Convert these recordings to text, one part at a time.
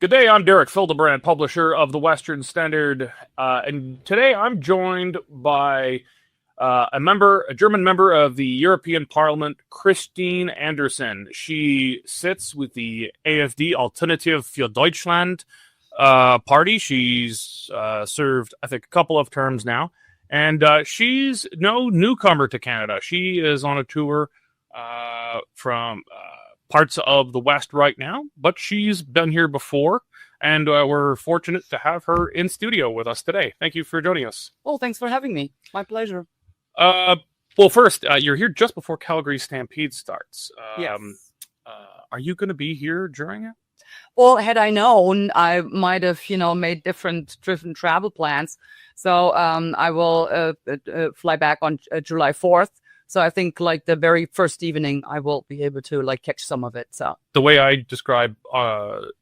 Good day, I'm Derek Fildebrandt, publisher of the Western Standard, and today I'm joined by a German member of the European Parliament, Christine Anderson. She sits with the AfD, Alternative für Deutschland party. She's served, I think, a couple of terms now, and she's no newcomer to Canada. She is on a tour from parts of the West right now, but she's been here before, and we're fortunate to have her in studio with us today. Thank you for joining us. Well, thanks for having me. My pleasure. Well, first, you're here just before Calgary Stampede starts. Yes. Are you going to be here during it? Well, had I known, I might have, made different travel plans. So I will fly back on July 4th. So I think the very first evening I will be able to catch some of it. So the way I describe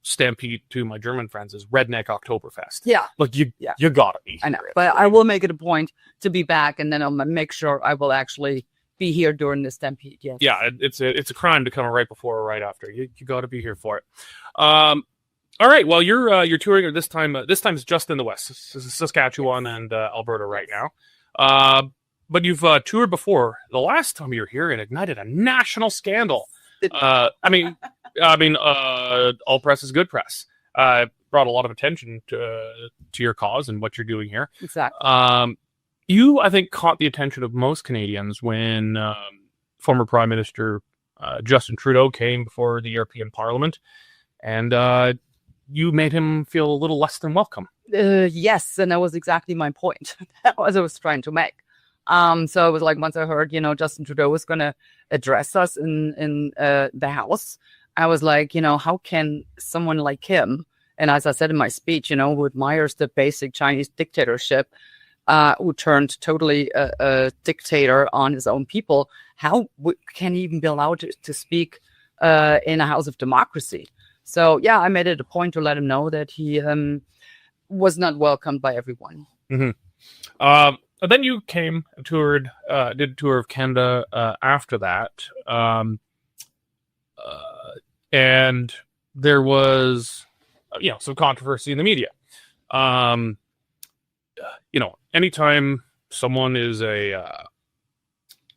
Stampede to my German friends is redneck Oktoberfest. Yeah. You gotta be here. I know, but I will make it a point to be back, and then I'll make sure I will actually be here during the Stampede. Yes. Yeah, it's a crime to come right before or right after. You got to be here for it. All right. Well, you're touring this time. This time it's just in the West, Saskatchewan and Alberta right now. But you've toured before. The last time you were here, it ignited a national scandal. I mean, all press is good press. Brought a lot of attention to your cause and what you're doing here. Exactly. You, I think, caught the attention of most Canadians when former Prime Minister Justin Trudeau came before the European Parliament, and you made him feel a little less than welcome. Yes, and that was exactly my point. That was what I was trying to make. So it was once I heard, Justin Trudeau was going to address us in the House, I was like, how can someone like him, and as I said in my speech, who admires the basic Chinese dictatorship, who turned totally a dictator on his own people, how can he even be allowed to speak in a house of democracy? So, yeah, I made it a point to let him know that he was not welcomed by everyone. Mm-hmm. Then you came, toured, did a tour of Canada after that. And there was, some controversy in the media. Anytime someone is a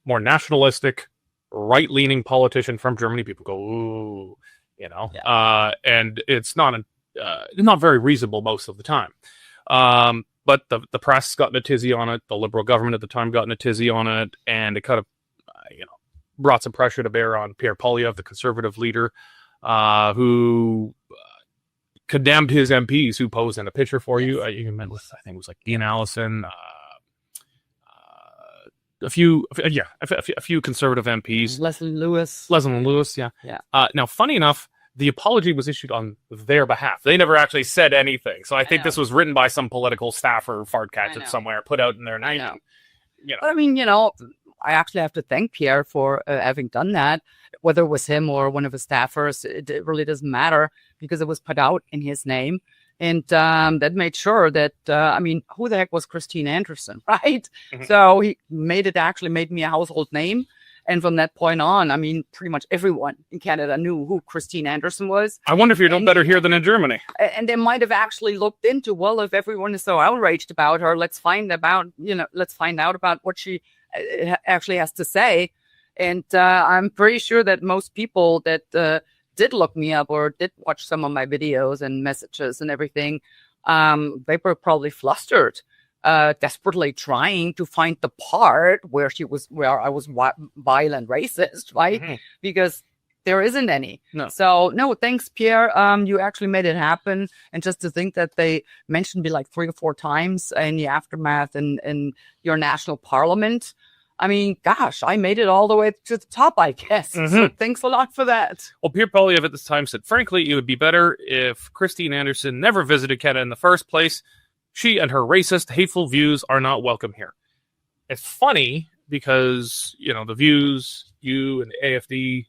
more nationalistic, right-leaning politician from Germany, people go, ooh, Yeah. And it's not very reasonable most of the time. But the press got in a tizzy on it. The Liberal government at the time got in a tizzy on it, and it kind of, brought some pressure to bear on Pierre Poilievre, the Conservative leader, who condemned his MPs who posed in a picture for you. You met with, I think it was Ian Allison, a few Conservative MPs. Leslie Lewis, yeah. Yeah. Now, funny enough, the apology was issued on their behalf. They never actually said anything. So I think this was written by some political staffer, fartcatcher somewhere, put out in their name. But I mean, I actually have to thank Pierre for having done that. Whether it was him or one of his staffers, it really doesn't matter because it was put out in his name. And that made sure that, who the heck was Christine Anderson, right? Mm-hmm. So he made me a household name. And from that point on, pretty much everyone in Canada knew who Christine Anderson was. I wonder if you're no better here than in Germany. And they might have actually looked into, well, if everyone is so outraged about her, let's find out about what she actually has to say. And I'm pretty sure that most people that did look me up or did watch some of my videos and messages and everything, they were probably flustered. Desperately trying to find the part where I was violent racist, right? Mm-hmm. Because there isn't any. No. So no, thanks, Pierre. You actually made it happen. And just to think that they mentioned me 3 or 4 times in the aftermath in your national parliament. Gosh, I made it all the way to the top, I guess. Mm-hmm. So thanks a lot for that. Well, Pierre Poilievre at this time said, frankly, it would be better if Christine Anderson never visited Canada in the first place. She and her racist, hateful views are not welcome here. It's funny because, the views you and the AfD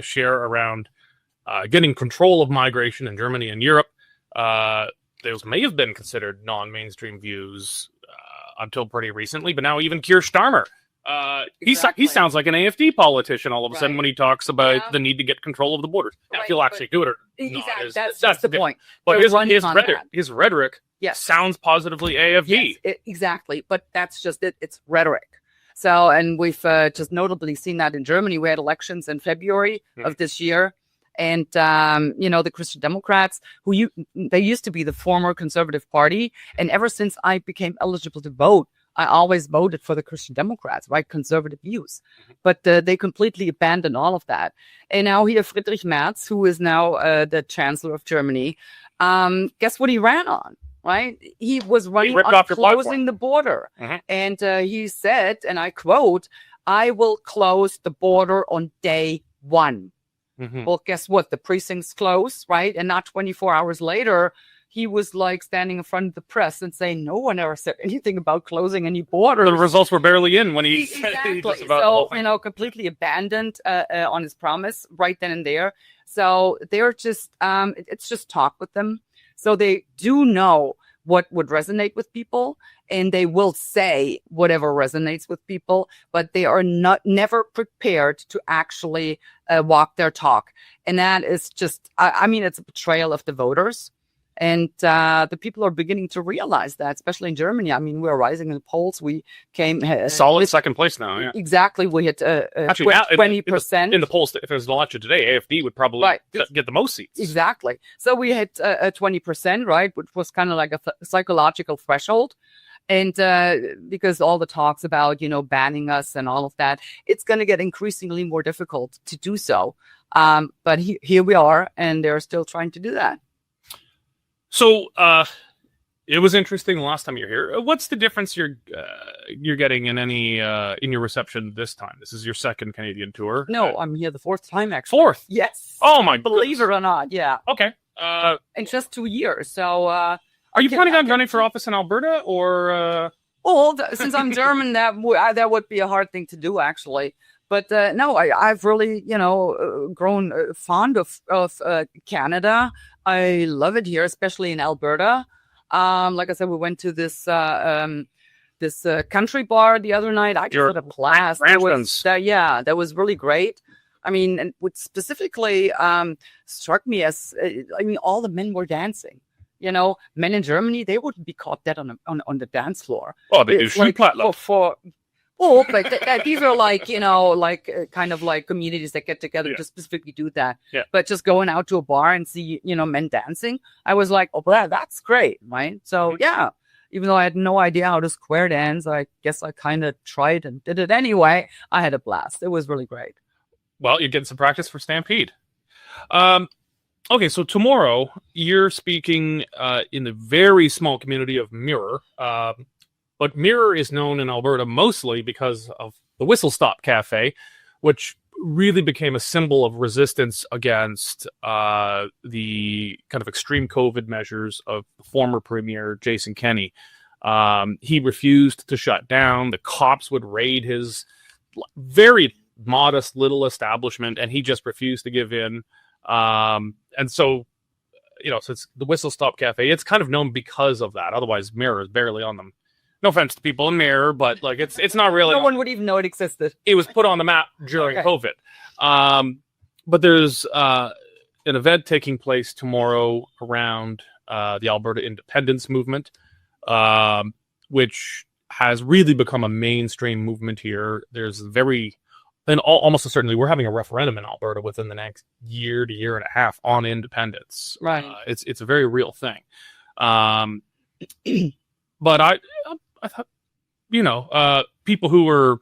share around getting control of migration in Germany and Europe, those may have been considered non-mainstream views until pretty recently. But now even Keir Starmer He sounds like an AFD politician all of a sudden when he talks about the need to get control of the borders. Now, he'll actually do it or exactly. not. That's the point. But his rhetoric sounds positively AFD. Yes, exactly. But that's just it. It's rhetoric. So, and we've just notably seen that in Germany. We had elections in February of this year. And, the Christian Democrats, they used to be the former Conservative Party. And ever since I became eligible to vote, I always voted for the Christian Democrats, right? Conservative views. But they completely abandoned all of that. And now here, Friedrich Merz, who is now the Chancellor of Germany, guess what he ran on? Right? He was running on closing the border. And he said, and I quote, "I will close the border on day one." Well, guess what? The precincts closed, right? And not 24 hours later, he was like standing in front of the press and saying, no one ever said anything about closing any borders. The results were barely in when he said just about so, completely abandoned on his promise right then and there. So they're just, it's just talk with them. So they do know what would resonate with people, and they will say whatever resonates with people, but they are never prepared to actually walk their talk. And that is just, it's a betrayal of the voters. And the people are beginning to realize that, especially in Germany. I mean, we're rising in the polls. We came solid second place now. Yeah. Exactly. We had 20%. In the polls, if it was an election today, AFD would probably get the most seats. Exactly. So we had 20%, right, which was kind of like a psychological threshold. And because all the talks about, banning us and all of that, it's going to get increasingly more difficult to do so. But here we are, and they're still trying to do that. So it was interesting the last time you're here. What's the difference you're getting in in your reception this time? This is your second Canadian tour. No, I'm here the fourth time actually. Fourth? Yes. Oh my! Believe it or not, yeah. Okay. In just 2 years. So. Are you planning on running for office in Alberta or? Well, since I'm German, that would be a hard thing to do actually. But no, I've really, grown fond of Canada. I love it here, especially in Alberta. Like I said, we went to this country bar the other night. I just had a blast. That was really great. I mean, and what specifically struck me as, all the men were dancing. Men in Germany, they wouldn't be caught dead on the dance floor. Oh, they do shoot but these are like, kind of like communities that get together to specifically do that. Yeah. But just going out to a bar and see, men dancing, I was like, oh, that's great, right? So, yeah, even though I had no idea how to square dance, I guess I kind of tried and did it anyway. I had a blast. It was really great. Well, you're getting some practice for Stampede. Okay, so tomorrow you're speaking in the very small community of Mirror. But Mirror is known in Alberta mostly because of the Whistle Stop Cafe, which really became a symbol of resistance against the kind of extreme COVID measures of the former Premier Jason Kenney. He refused to shut down. The cops would raid his very modest little establishment, and he just refused to give in. And so, so it's the Whistle Stop Cafe. It's kind of known because of that. Otherwise, Mirror is barely on them. No offense to people in Mirror, but like it's not really. No one would even know it existed. It was put on the map during COVID. But there's an event taking place tomorrow around the Alberta independence movement, which has really become a mainstream movement here. There's almost certainly we're having a referendum in Alberta within the next year to year and a half on independence. Right. It's a very real thing. But I thought, people who were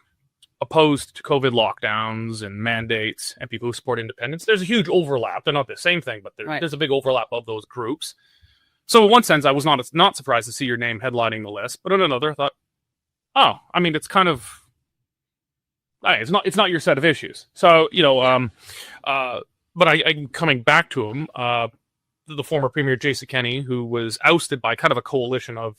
opposed to COVID lockdowns and mandates and people who support independence, there's a huge overlap. They're not the same thing, but there's a big overlap of those groups. So in one sense, I was not surprised to see your name headlining the list. But in another, I thought, it's kind of, it's not your set of issues. So, but I'm coming back to him, the former Premier Jason Kenney, who was ousted by kind of a coalition of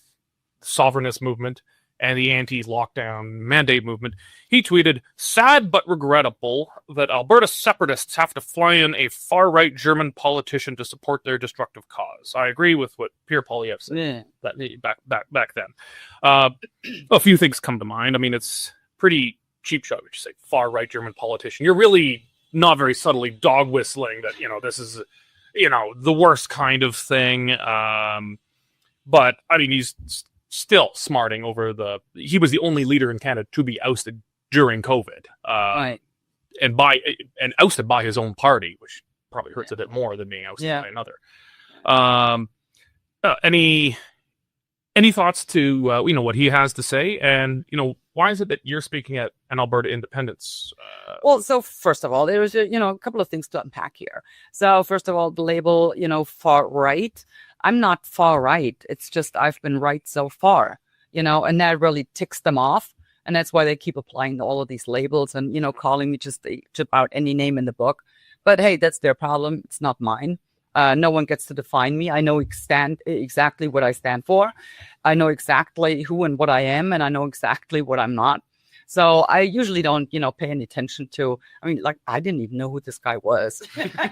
sovereignist movement and the anti-lockdown mandate movement. He tweeted, "Sad but regrettable that Alberta separatists have to fly in a far-right German politician to support their destructive cause. I agree with what Pierre Poilievre said back then." A few things come to mind. I mean, it's pretty cheap shot, which is say far right German politician, you're really not very subtly dog whistling that this is the worst kind of thing. But I mean, he's still smarting over he was the only leader in Canada to be ousted during COVID, Right. and ousted by his own party, which probably hurts a bit more than being ousted by another. Any thoughts to what he has to say, and why is it that you're speaking at an Alberta independence? Well, so first of all, there's a couple of things to unpack here. So first of all, the label far right. I'm not far right. It's just I've been right so far, and that really ticks them off, and that's why they keep applying all of these labels and calling me just about any name in the book. But hey, that's their problem. It's not mine. No one gets to define me. I know exactly what I stand for. I know exactly who and what I am, and I know exactly what I'm not. So I usually don't, pay any attention to. I mean, like, I didn't even know who this guy was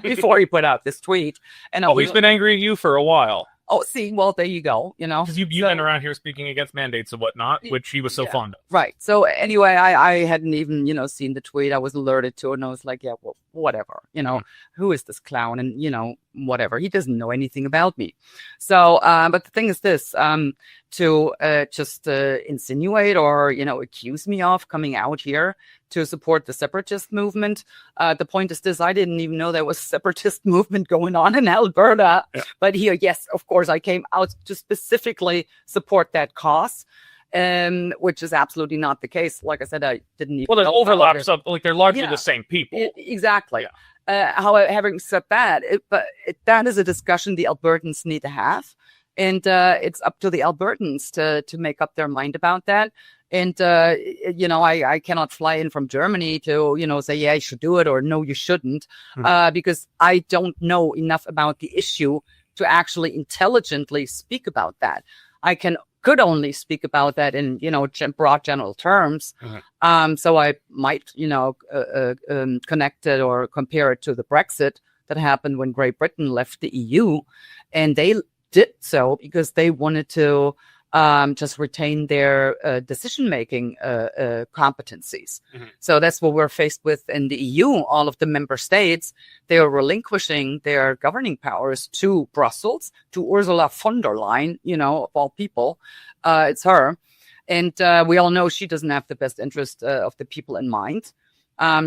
before he put out this tweet. And he's been angry at you for a while. Oh, see, well, there you go. Because you've been around here speaking against mandates and whatnot, which he was so fond of. Right. So anyway, I hadn't even, seen the tweet. I was alerted to it, and I was like, yeah, well, whatever. Who is this clown? And, whatever. He doesn't know anything about me. So, but the thing is this, to just insinuate or, accuse me of coming out here to support the separatist movement. The point is this, I didn't even know there was a separatist movement going on in Alberta. Yeah. But here, yes, of course, I came out to specifically support that cause. Which is absolutely not the case. Like I said, I didn't even. Well, there's overlaps of they're largely the same people. Exactly. Yeah. However, having said that, that is a discussion the Albertans need to have, and it's up to the Albertans to make up their mind about that. And I cannot fly in from Germany to say, yeah, you should do it, or no, you shouldn't, because I don't know enough about the issue to actually intelligently speak about that. I could only speak about that in, broad general terms. So I might, connect it or compare it to the Brexit that happened when Great Britain left the EU. And they did so because they wanted to just retain their decision-making competencies. So that's what we're faced with in the EU. All of the member states, they are relinquishing their governing powers to Brussels, to Ursula von der Leyen, of all people. It's her. And we all know she doesn't have the best interest of the people in mind.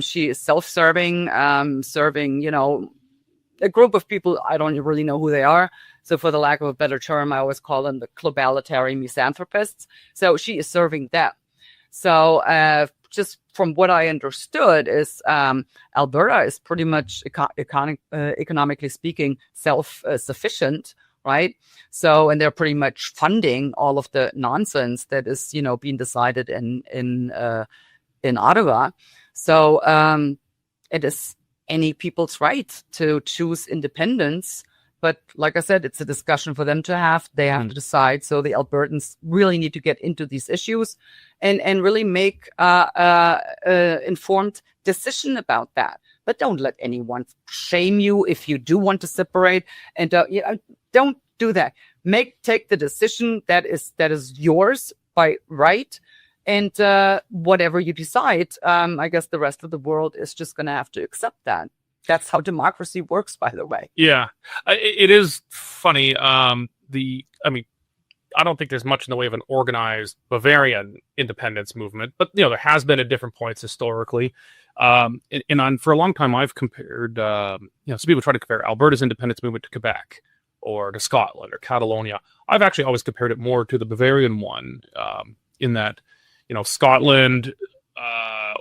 She is self-serving, serving, a group of people, I don't really know who they are. So for the lack of a better term, I always call them the globalitarian misanthropists. So she is serving them. So just from what I understood is Alberta is pretty much economically speaking self-sufficient, right? So, and they're pretty much funding all of the nonsense that is, being decided in Ottawa. So it is any people's right to choose independence. But like I said, it's a discussion for them to have. They have to decide. So the Albertans really need to get into these issues and really make informed decision about that. But don't let anyone shame you if you do want to separate. And don't do that. Take the decision that is yours by right. And whatever you decide, I guess the rest of the world is just going to have to accept that. That's how democracy works, by the way. Yeah, it is funny. I don't think there's much in the way of an organized Bavarian independence movement, but there has been at different points historically. And for a long time, I've compared. Some people try to compare Alberta's independence movement to Quebec or to Scotland or Catalonia. I've actually always compared it more to the Bavarian one, in that Scotland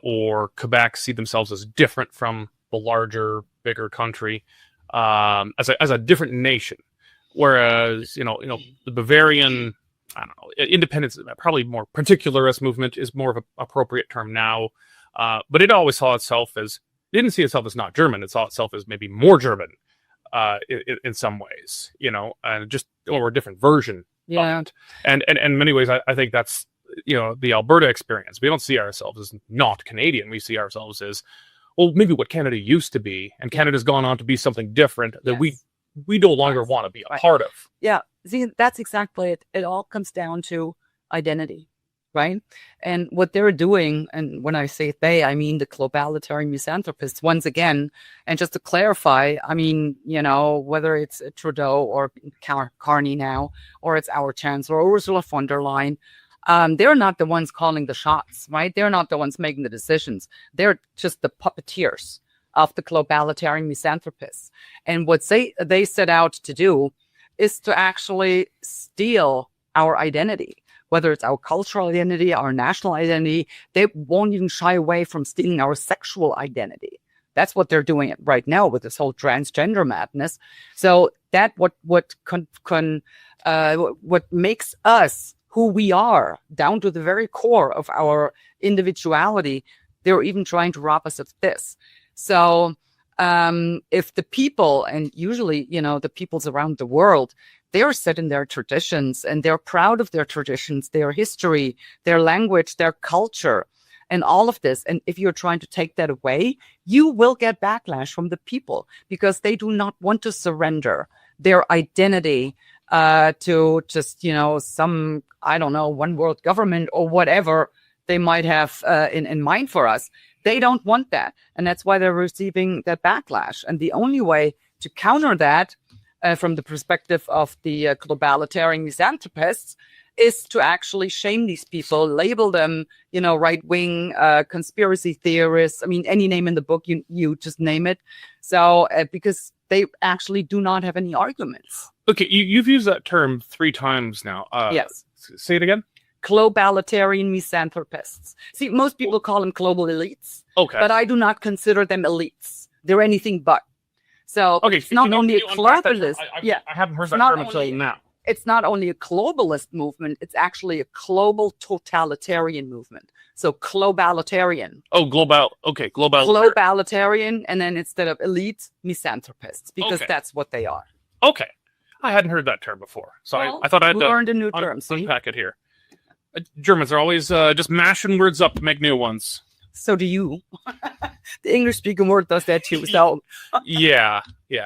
or Quebec see themselves as different from the larger, bigger country, as a different nation, whereas the Bavarian, I don't know, independence, probably more particularist movement is more of an appropriate term now, but it always saw itself as, didn't see itself as not German, it saw itself as maybe more German in some ways, and just or a different version of it. And in many ways, I think that's the Alberta experience. We don't see ourselves as not Canadian. We see ourselves as, well, maybe what Canada used to be, and Canada's gone on to be something different that we no longer want to be a part of. Yeah, see, that's exactly it. It all comes down to identity, right? And what they're doing, and when I say they, I mean the globalitarian misanthropists, once again, and just to clarify, I mean, whether it's Trudeau or Carney now, or it's our Chancellor, or Ursula von der Leyen, they're not the ones calling the shots, right? They're not the ones making the decisions. They're just the puppeteers of the globalitarian misanthropists. And what they set out to do is to actually steal our identity, whether it's our cultural identity, our national identity. They won't even shy away from stealing our sexual identity. That's what they're doing right now with this whole transgender madness. So that what makes us who we are, down to the very core of our individuality, they're even trying to rob us of this. So if the people, and usually, the peoples around the world, they are set in their traditions and they're proud of their traditions, their history, their language, their culture, and all of this. And if you're trying to take that away, you will get backlash from the people because they do not want to surrender their identity to just, some, I don't know, one world government or whatever they might have in mind for us. They don't want that. And that's why they're receiving that backlash. And the only way to counter that from the perspective of the globalitarian misanthropists is to actually shame these people, label them, right-wing conspiracy theorists. I mean, any name in the book, you just name it. So because they actually do not have any arguments. Okay, you've used that term 3 times now. Yes. Say it again. Globalitarian misanthropists. See, most people call them global elites. Okay. But I do not consider them elites. They're anything but. So okay, it's not only a globalist. I haven't heard that term until now. It's not only a globalist movement, it's actually a global totalitarian movement. So globalitarian. Oh, global. Okay, globalitarian, and then instead of elite, misanthropists, because that's what they are. Okay. I hadn't heard that term before. So I thought I'd learned a new term. Unpack it here. Germans are always just mashing words up to make new ones. So do you. The English-speaking word does that too. So yeah.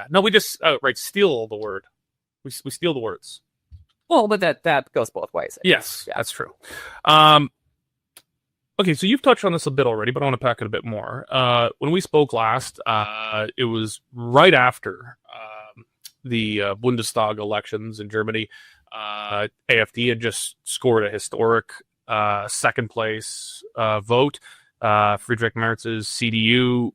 No, we just steal the word. We steal the words. Well, but that goes both ways. Yes, that's true. Okay, so you've touched on this a bit already, but I want to pack it a bit more. When we spoke last, it was right after the Bundestag elections in Germany. AfD had just scored a historic second place vote. Friedrich Merz's CDU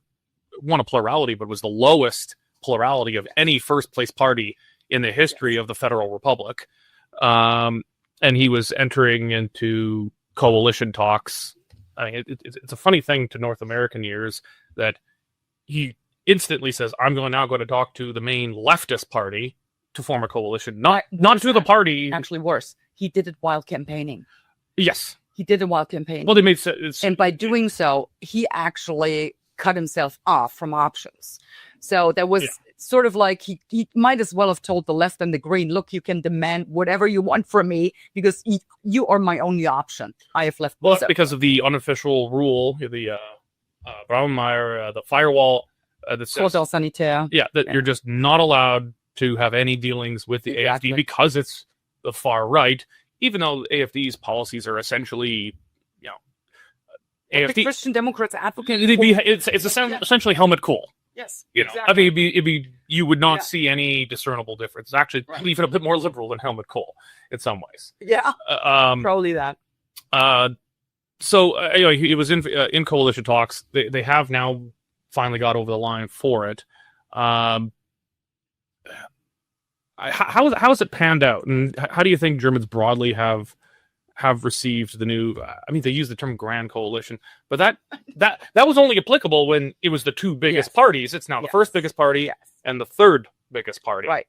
won a plurality, but was the lowest plurality of any first place party in the history of the Federal Republic. And he was entering into coalition talks. I mean, it's a funny thing to North American ears that he instantly says, I'm going to talk to the main leftist party to form a coalition, not to the party. Actually, worse, he did it while campaigning. Yes. He did it while campaigning. Well, they made sense. And by doing so, he actually cut himself off from options. So that was sort of like he might as well have told the left and the green, look, you can demand whatever you want from me because you are my only option. I have left. Well, because of the unofficial rule, the Braunmeier, the firewall, that says, sanitaire. Yeah, that you're just not allowed to have any dealings with the AfD because it's the far right, even though AfD's policies are essentially, AfD. The Christian Democrats advocate. It's essentially helmet cool. Yes, exactly. I mean, it'd be you would not see any discernible difference. It's actually even a bit more liberal than Helmut Kohl in some ways. Yeah, probably that. So anyway, it was in coalition talks. They have now finally got over the line for it. How has it panned out, and how do you think Germans broadly have received the new? I mean, they use the term grand coalition, but that was only applicable when it was the two biggest parties. It's now the first biggest party and the third biggest party. Right.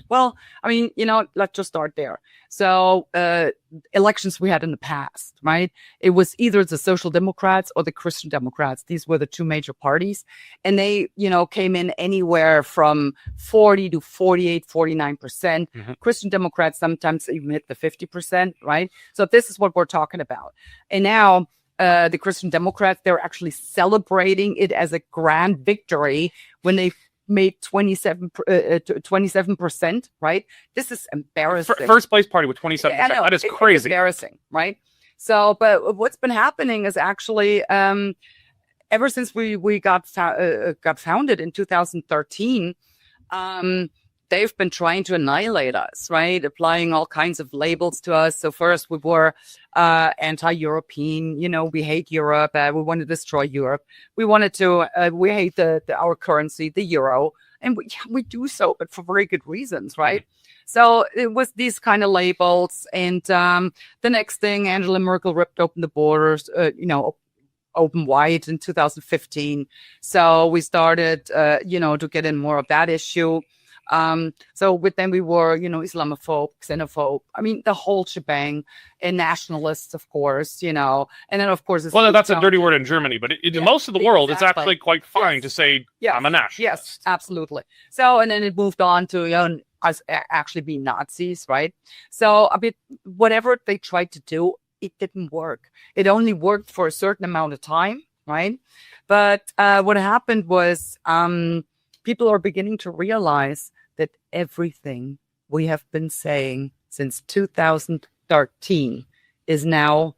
Well, I mean, let's just start there. So elections we had in the past, right? It was either the Social Democrats or the Christian Democrats. These were the two major parties. And they, came in anywhere from 40 to 48, 49%. Mm-hmm. Christian Democrats sometimes even hit the 50%, right? So this is what we're talking about. And now the Christian Democrats, they're actually celebrating it as a grand victory when they made 27%, right? This is embarrassing. First place party with 27%. That is crazy. It's embarrassing, right? So, but what's been happening is actually, ever since we got founded in 2013, they've been trying to annihilate us, right? Applying all kinds of labels to us. So first we were anti-European, we hate Europe. We want to destroy Europe. We hate our currency, the euro. And we do so, but for very good reasons, right? So it was these kind of labels. And the next thing, Angela Merkel ripped open the borders, open wide in 2015. So we started, to get in more of that issue. Then we were, Islamophobe, xenophobe. I mean, the whole shebang, and nationalists, of course, and then of course, that's a dirty word in Germany, but in most of the world, it's actually quite fine to say I'm a nationalist. Yes, absolutely. So, and then it moved on to, us actually being Nazis, right? So, whatever they tried to do, it didn't work. It only worked for a certain amount of time, right? But what happened was people are beginning to realize that everything we have been saying since 2013 is now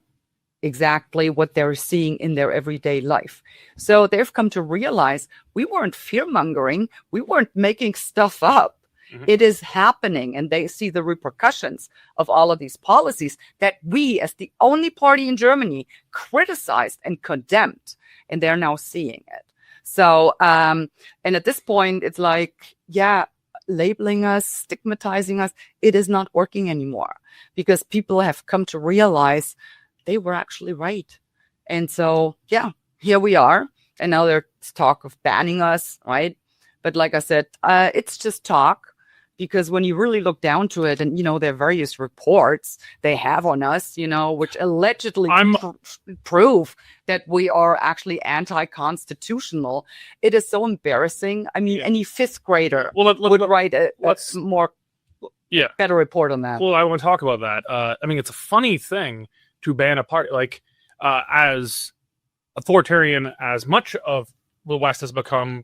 exactly what they're seeing in their everyday life. So they've come to realize we weren't fear-mongering. We weren't making stuff up. Mm-hmm. It is happening, and they see the repercussions of all of these policies that we, as the only party in Germany, criticized and condemned, and they're now seeing it. So, and at this point, it's like, labeling us, stigmatizing us, it is not working anymore because people have come to realize they were actually right. And so, here we are. And now there's talk of banning us, right? But like I said, it's just talk. Because when you really look down to it and, there are various reports they have on us, which allegedly prove that we are actually anti-constitutional, it is so embarrassing. I mean, any fifth grader would write a better report on that. Well, I want to talk about that. It's a funny thing to ban a party. Like, as authoritarian as much of the West has become,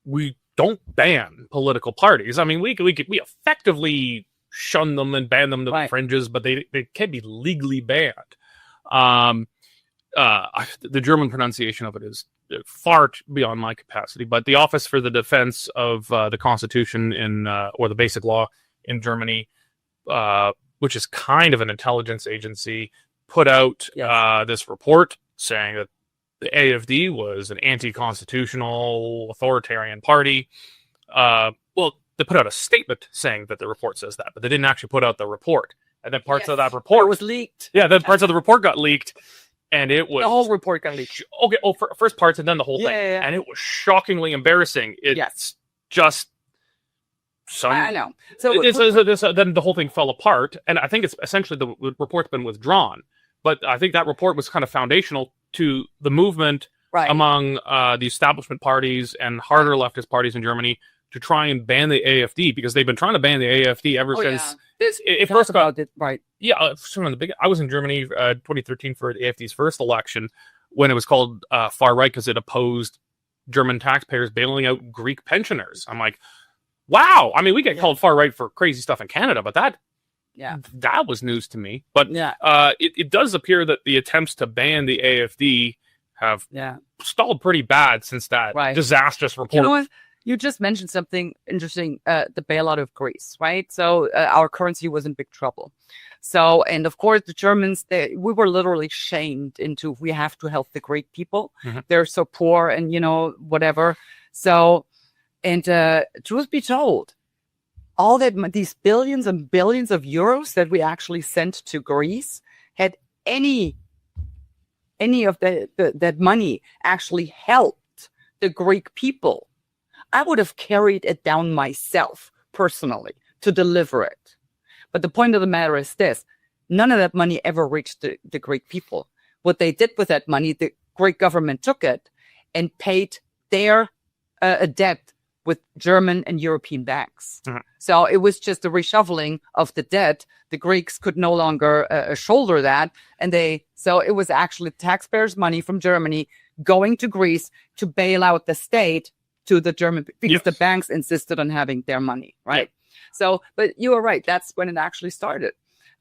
we don't ban political parties. I mean, we effectively shun them and ban them to the fringes, but they can't be legally banned. The German pronunciation of it is far beyond my capacity, but the Office for the Defense of the Constitution or the Basic Law in Germany, which is kind of an intelligence agency, put out this report saying that the AfD was an anti-constitutional authoritarian party. They put out a statement saying that the report says that, but they didn't actually put out the report. And then parts of that report was leaked. Yeah, then parts of the report got leaked, and it was the whole report got leaked. Okay, first parts and then the whole thing, and it was shockingly embarrassing. It's just. I know. So then the whole thing fell apart, and I think it's essentially the report's been withdrawn. But I think that report was kind of foundational to the movement among the establishment parties and harder leftist parties in Germany to try and ban the AfD, because they've been trying to ban the AfD ever since it first got it. Right. Yeah, I was in Germany 2013 for the AfD's first election when it was called far right because it opposed German taxpayers bailing out Greek pensioners. I'm like, wow. I mean, we get called far right for crazy stuff in Canada, but that was news to me. But it does appear that the attempts to ban the AfD have stalled pretty bad since that disastrous report. You know what? You just mentioned something interesting, the bailout of Greece, right? So our currency was in big trouble. So, and of course, the Germans, we were literally shamed into, we have to help the Greek people. Mm-hmm. They're so poor and, whatever. So, and truth be told, all that, these billions and billions of euros that we actually sent to Greece, had any of that money actually helped the Greek people, I would have carried it down myself personally to deliver it. But the point of the matter is this: none of that money ever reached the Greek people. What they did with that money, the Greek government took it and paid their debt with German and European banks. Mm-hmm. So it was just a reshuffling of the debt. The Greeks could no longer shoulder that. So it was actually taxpayers' money from Germany going to Greece to bail out the state to the German, because the banks insisted on having their money, right? Yep. So, but you are right. That's when it actually started.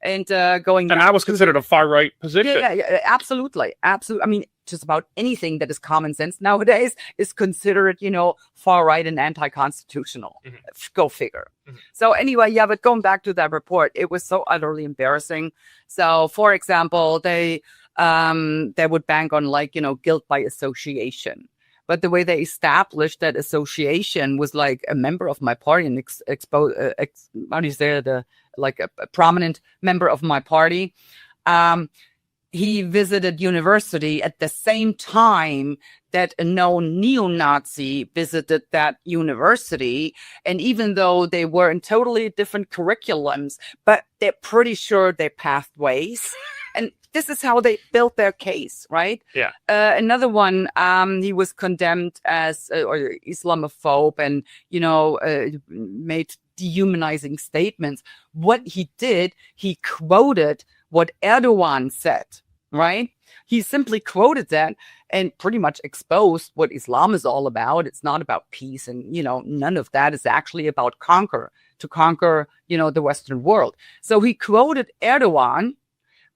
And going and back that was considered a far right position. yeah, absolutely. Absolutely. I mean, just about anything that is common sense nowadays is considered, far right and anti-constitutional. Mhm. Go figure. Mhm. So anyway, yeah, but going back to that report, it was so utterly embarrassing. So for example, they would bank on guilt by association. But the way they established that association was like a member of my party and how do you say it? A prominent member of my party. He visited university at the same time that a known neo-Nazi visited that university. And even though they were in totally different curriculums, but they're pretty sure they passed ways. And this is how they built their case, right? Yeah. Another one, he was condemned as or Islamophobe and, made dehumanizing statements. What he did, he quoted what Erdogan said, right? He simply quoted that and pretty much exposed what Islam is all about. It's not about peace. And, none of that is actually about to conquer, the Western world. So he quoted Erdogan,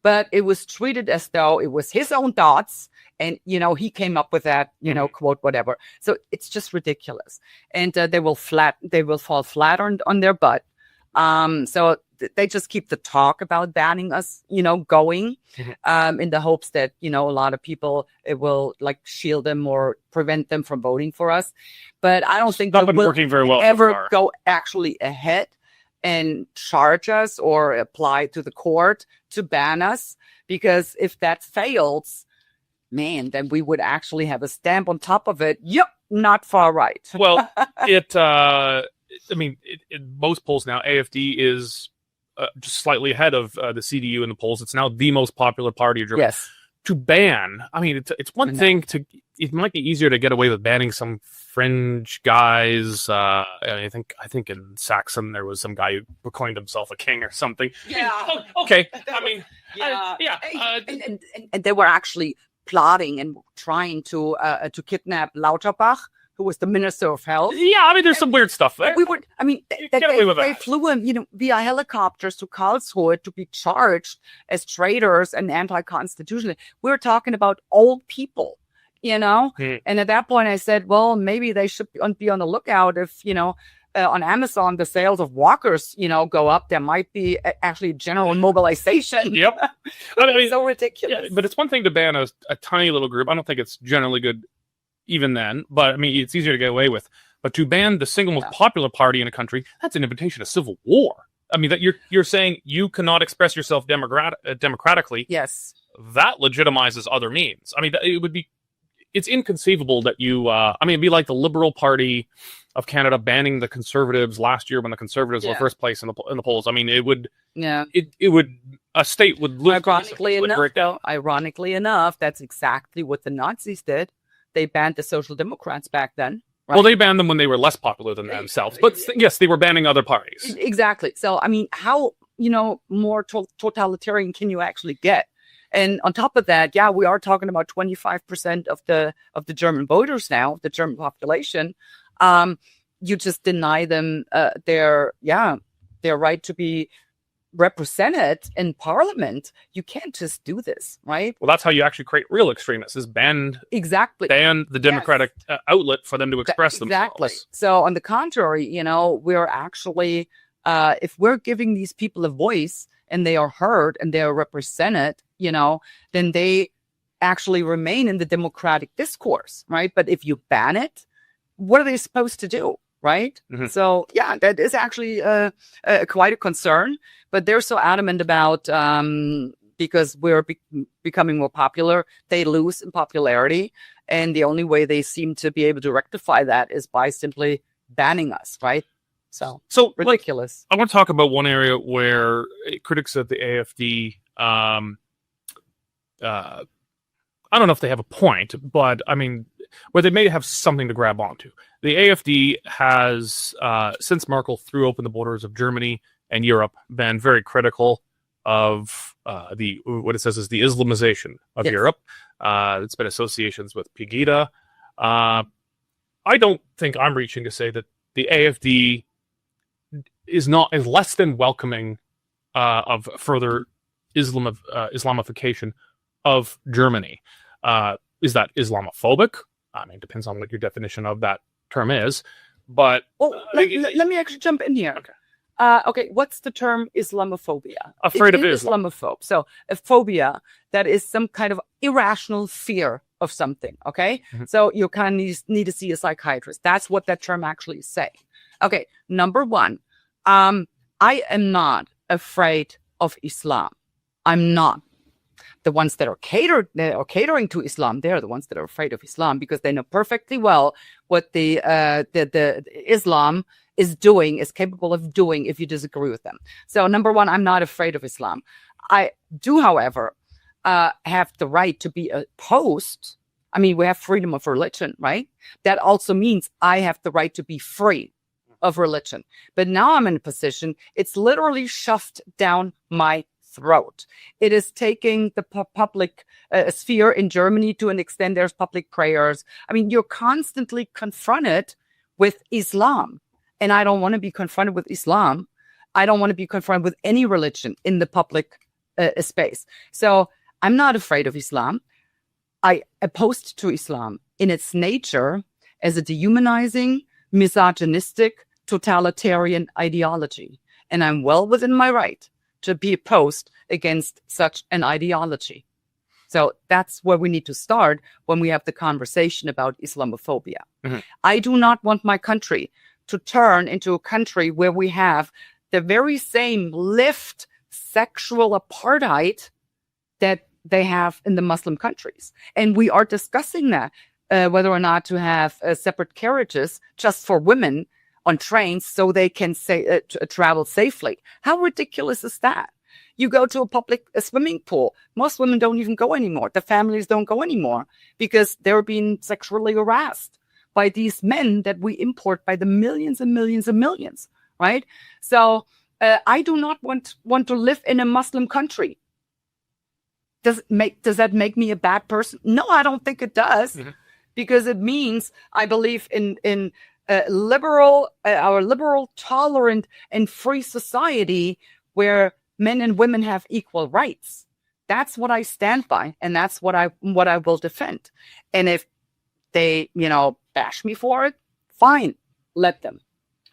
but it was treated as though it was his own thoughts. And, he came up with that, quote, whatever. So it's just ridiculous. And they will fall flat on their butt. So they just keep the talk about banning us, going, in the hopes that, a lot of people, it will shield them or prevent them from voting for us. But I don't think It's not been working very well ever so far. go actually ahead and charge us or apply to the court to ban us, because if that fails, man, then we would actually have a stamp on top of it. Yep, not far right. Well, in most polls now, AfD is just slightly ahead of the CDU in the polls. It's now the most popular party of Germany. Yes. To ban, it's one thing it might be easier to get away with banning some fringe guys. I think in Saxon there was some guy who proclaimed himself a king or something. Yeah. Okay. And they were actually plotting and trying to kidnap Lauterbach, who was the Minister of Health. Yeah, there's some weird stuff there. They flew him, via helicopters to Karlsruhe to be charged as traitors and anti-constitutional. We were talking about old people, And at that point I said, well, maybe they should be on the lookout if, on Amazon, the sales of walkers, go up. There might be actually general mobilization. Yep. So ridiculous. Yeah, but it's one thing to ban a tiny little group. I don't think it's generally good even then, but it's easier to get away with. But to ban the single most popular party in a country, that's an invitation to civil war. That you're saying you cannot express yourself democratically. Yes. That legitimizes other means. It's inconceivable that you, it'd be like the Liberal Party of Canada banning the Conservatives last year when the Conservatives were first place in the polls. It would, a state would lose. Ironically enough, that's exactly what the Nazis did. They banned the Social Democrats back then. Right? Well, they banned them when they were less popular than themselves. But yes, they were banning other parties. Exactly. So, how, more totalitarian can you actually get? And on top of that, we are talking about 25% of the German voters now, the German population. You just deny them their right to be represented in parliament. You can't just do this, right? Well, that's how you actually create real extremists, is ban the democratic outlet for them to express themselves. Exactly. So on the contrary, we're actually, if we're giving these people a voice and they are heard and they are represented, then they actually remain in the democratic discourse, right? But if you ban it, what are they supposed to do? Right. Mm-hmm. So, that is actually quite a concern, but they're so adamant about because we're becoming more popular, they lose in popularity. And the only way they seem to be able to rectify that is by simply banning us. Right. So ridiculous. I want to talk about one area where critics of the AfD, I don't know if they have a point, but where they may have something to grab onto. The AfD has, since Merkel threw open the borders of Germany and Europe, been very critical of what it says is the Islamization of Europe. It's been associations with Pegida. I don't think I'm reaching to say that the AfD is less than welcoming of further Islamification of Germany. Is that Islamophobic? I mean, depends on what your definition of that term is. But let me actually jump in here. Okay. Okay, what's the term Islamophobia? Afraid of Islam. Islamophobe. So a phobia, that is some kind of irrational fear of something, okay? Mm-hmm. So you kind of need to see a psychiatrist. That's what that term actually is saying. Okay, number one, I am not afraid of Islam. I'm not. The ones that are catering to Islam, they're the ones that are afraid of Islam because they know perfectly well what the Islam is capable of doing if you disagree with them. So number one, I'm not afraid of Islam. I do, however, have the right to be opposed. I mean, we have freedom of religion, right? That also means I have the right to be free of religion. But now I'm in a position, it's literally shoved down my throat. It is taking the public sphere in Germany to an extent. There's public prayers. I mean, you're constantly confronted with Islam. And I don't want to be confronted with Islam. I don't want to be confronted with any religion in the public space. So I'm not afraid of Islam. I opposed to Islam in its nature as a dehumanizing, misogynistic, totalitarian ideology. And I'm well within my right to be opposed against such an ideology. So that's where we need to start when we have the conversation about Islamophobia. Mm-hmm. I do not want my country to turn into a country where we have the very same lived sexual apartheid that they have in the Muslim countries. And we are discussing that, whether or not to have separate carriages just for women on trains so they can travel safely. How ridiculous is that? You go to a swimming pool. Most women don't even go anymore. The families don't go anymore because they're being sexually harassed by these men that we import by the millions and millions and millions, right? So I do not want to live in a Muslim country. Does that make me a bad person? No, I don't think it does, mm-hmm. because it means I believe in our liberal, tolerant, and free society where men and women have equal rights. That's what I stand by, and that's what I will defend. And if they, bash me for it, fine, let them.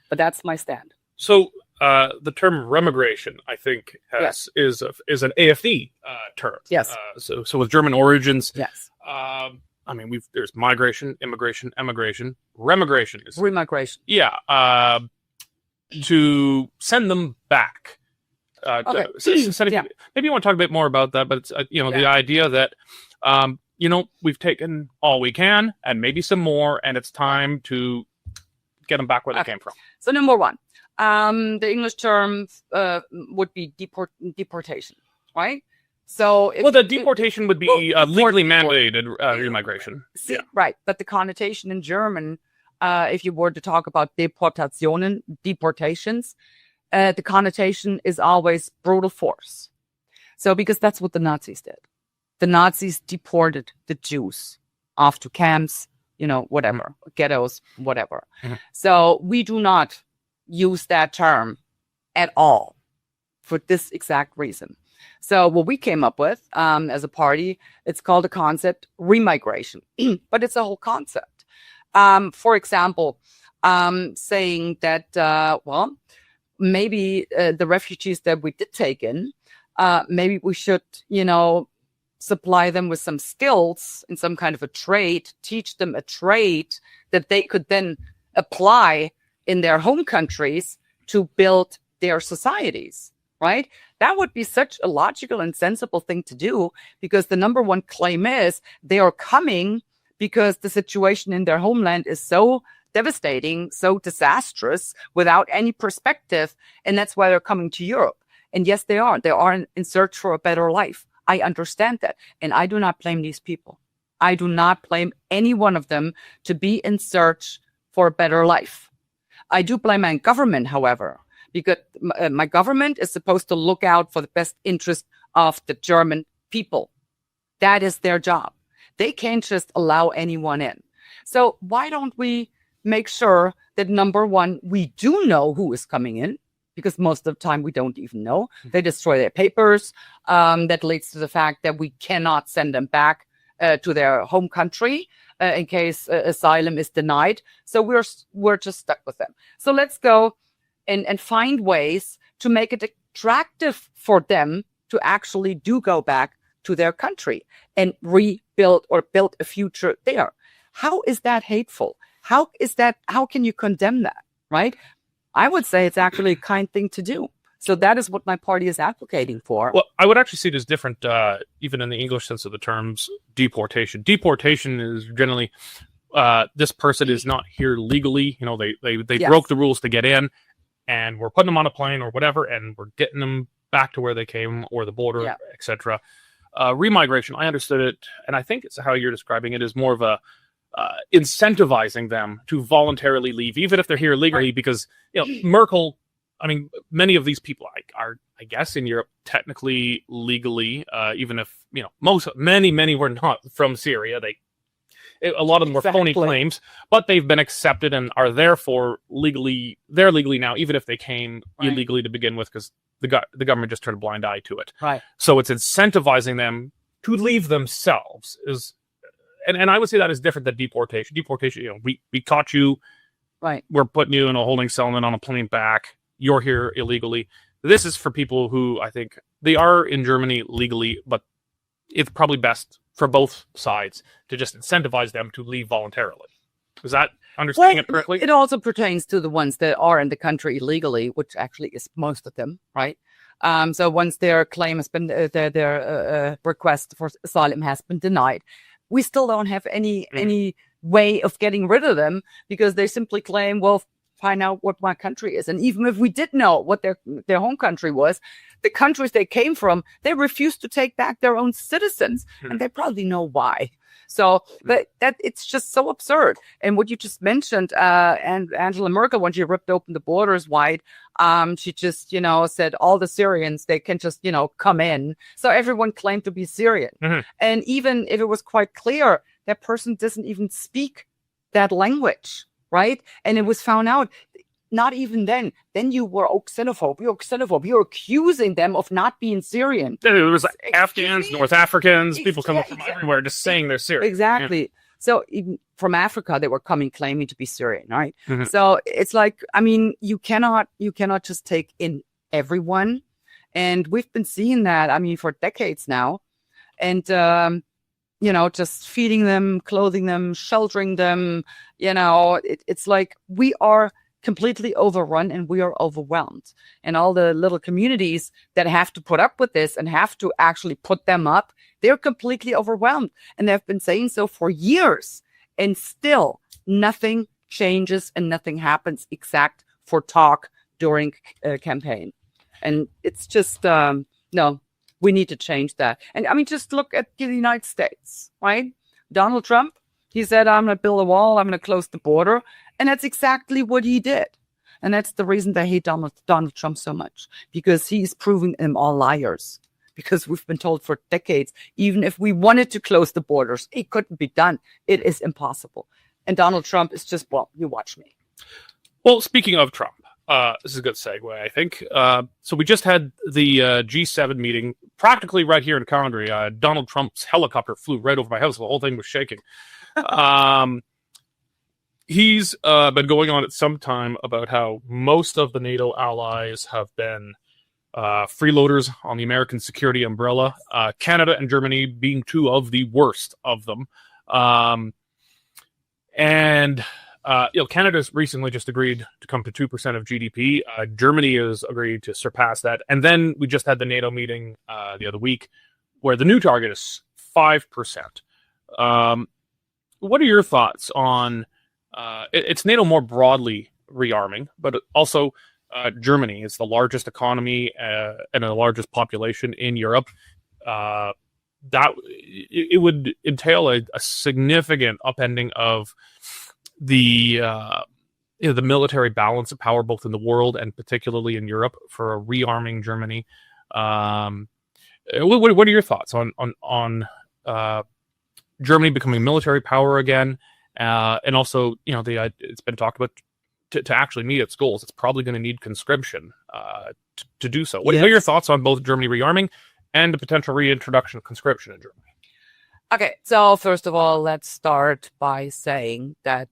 But that's my stand. So the term remigration, I think, is an AfD term. Yes. So with German origins. Yes. I mean, there's migration, immigration, emigration, remigration. Remigration. Yeah. To send them back. Okay. Maybe you want to talk a bit more about that, but it's the idea that we've taken all we can and maybe some more, and it's time to get them back where they came from. So number one, the English term would be deportation, right? So the deportation would be legally mandated remigration. Right, but the connotation in German, if you were to talk about deportationen, deportations, the connotation is always brutal force. So because that's what the Nazis did. The Nazis deported the Jews off to camps, whatever, mm-hmm. ghettos, whatever. Mm-hmm. So we do not use that term at all for this exact reason. So what we came up with as a party, it's called a concept remigration, but it's a whole concept. For example, saying that, maybe the refugees that we did take in, maybe we should, supply them with some skills in some kind of a trade, teach them a trade that they could then apply in their home countries to build their societies, right? That would be such a logical and sensible thing to do, because the number one claim is they are coming because the situation in their homeland is so devastating, so disastrous, without any perspective. And that's why they're coming to Europe. And yes, they are. They are in search for a better life. I understand that. And I do not blame these people. I do not blame any one of them to be in search for a better life. I do blame my government, however, because my government is supposed to look out for the best interest of the German people. That is their job. They can't just allow anyone in. So why don't we make sure that, number one, we do know who is coming in? because most of the time we don't even know. They destroy their papers. That leads to the fact that we cannot send them back to their home country in case asylum is denied. So we're just stuck with them. So let's go and find ways to make it attractive for them to actually do go back to their country and rebuild or build a future there. How is that hateful? How can you condemn that, right? I would say it's actually a kind thing to do. So that is what my party is advocating for. Well, I would actually see it as different, even in the English sense of the terms, deportation. Deportation is generally, this person is not here legally. You know, they Yes. broke the rules to get in, and we're putting them on a plane or whatever, and we're getting them back to where they came or the border, Yeah. etc. Remigration, I understood it, and I think it's how you're describing it, is more of a incentivizing them to voluntarily leave, even if they're here legally, because Merkel. I mean, many of these people are, I guess, in Europe technically legally, even if many were not from Syria. A lot of them were phony claims, but they've been accepted and are therefore legally now, even if they came illegally to begin with, because the government just turned a blind eye to it. Right. So it's incentivizing them to leave themselves and I would say that is different than deportation. Deportation, we caught you, right? We're putting you in a holding cell and then on a plane back. You're here illegally. This is for people who I think they are in Germany legally, but it's probably best for both sides to just incentivize them to leave voluntarily. Is that understanding it correctly? It also pertains to the ones that are in the country illegally, which actually is most of them, right? So once their claim has been, their request for asylum has been denied, we still don't have any way of getting rid of them, because they simply claim, well, find out what my country is. And even if we did know what their home country was, the countries they came from, they refused to take back their own citizens. And they probably know why. So but that it's just so absurd. And what you just mentioned, and Angela Merkel, when she ripped open the borders wide, she just, said all the Syrians, they can just, come in. So everyone claimed to be Syrian. And even if it was quite clear, that person doesn't even speak that language. Right. And it was found out, not even then you were xenophobe. You're accusing them of not being Syrian. It was like Afghans, North Africans, people coming from everywhere just saying they're Syrian. Exactly. Yeah. So even from Africa, they were claiming to be Syrian. Right. So it's like, I mean, you cannot just take in everyone. And we've been seeing that, I mean, for decades now. And, just feeding them, clothing them, sheltering them, it's like we are completely overrun and we are overwhelmed. And all the little communities that have to put up with this and have to actually put them up, they're completely overwhelmed. And they've been saying so for years. And still nothing changes and nothing happens except for talk during a campaign. And it's just, no. We need to change that. And I mean, just look at the United States, right? Donald Trump, he said, I'm going to build a wall. I'm going to close the border. And that's exactly what he did. And that's the reason they hate Donald Trump so much, because he's proving them all liars. Because we've been told for decades, even if we wanted to close the borders, it couldn't be done. It is impossible. And Donald Trump is just, well, you watch me. Well, speaking of Trump, this is a good segue, I think. So we just had the G7 meeting practically right here in Calgary. Donald Trump's helicopter flew right over my house. The whole thing was shaking. He's been going on at some time about how most of the NATO allies have been freeloaders on the American security umbrella, Canada and Germany being two of the worst of them. Canada's recently just agreed to come to 2% of GDP. Germany has agreed to surpass that. And then we just had the NATO meeting the other week where the new target is 5%. What are your thoughts on it's NATO more broadly rearming, but also Germany is the largest economy and the largest population in Europe. That it would entail a significant upending of the military balance of power, both in the world and particularly in Europe, for a rearming Germany. What are your thoughts on Germany becoming a military power again? And also, it's been talked about to actually meet its goals, it's probably going to need conscription. to do so. What are your thoughts on both Germany rearming and the potential reintroduction of conscription in Germany? Okay, so first of all, let's start by saying that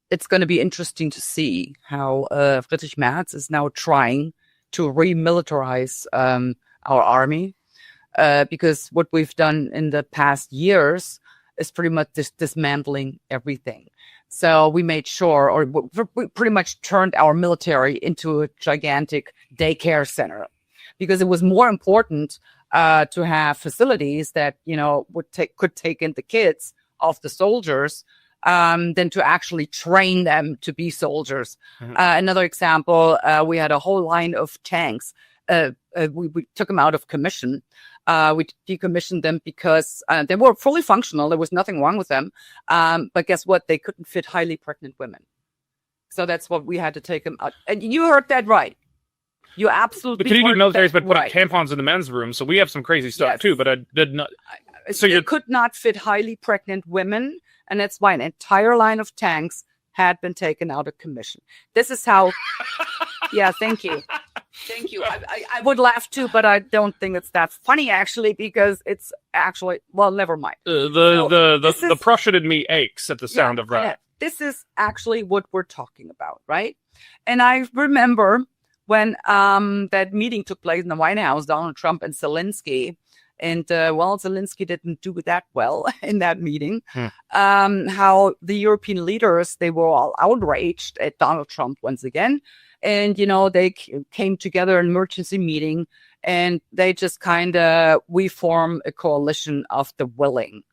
it's going to be interesting to see how Friedrich Merz is now trying to remilitarize our army, because what we've done in the past years is pretty much dismantling everything. So we made sure, or we pretty much turned our military into a gigantic daycare center, because it was more important to have facilities that, you know, could take in the kids of the soldiers than to actually train them to be soldiers. Mm-hmm. Another example, we had a whole line of tanks. We took them out of commission. We decommissioned them because they were fully functional. There was nothing wrong with them. But guess what? They couldn't fit highly pregnant women. So that's what we had to take them out. And you heard that right. You absolutely. The Canadian military's been putting tampons in the men's room, so we have some crazy stuff too. But I did not. So you could not fit highly pregnant women, and that's why an entire line of tanks had been taken out of commission. This is how. Yeah, thank you. Thank you. I would laugh too, but I don't think it's that funny actually, because it's actually, well, never mind. The Prussian in me aches at the sound of that. This is actually what we're talking about, right? And I remember when that meeting took place in the White House, Donald Trump and Zelensky, and Zelensky didn't do that well in that meeting. How the European leaders, they were all outraged at Donald Trump once again. And, you know, they came together in an emergency meeting, and they just we form a coalition of the willing.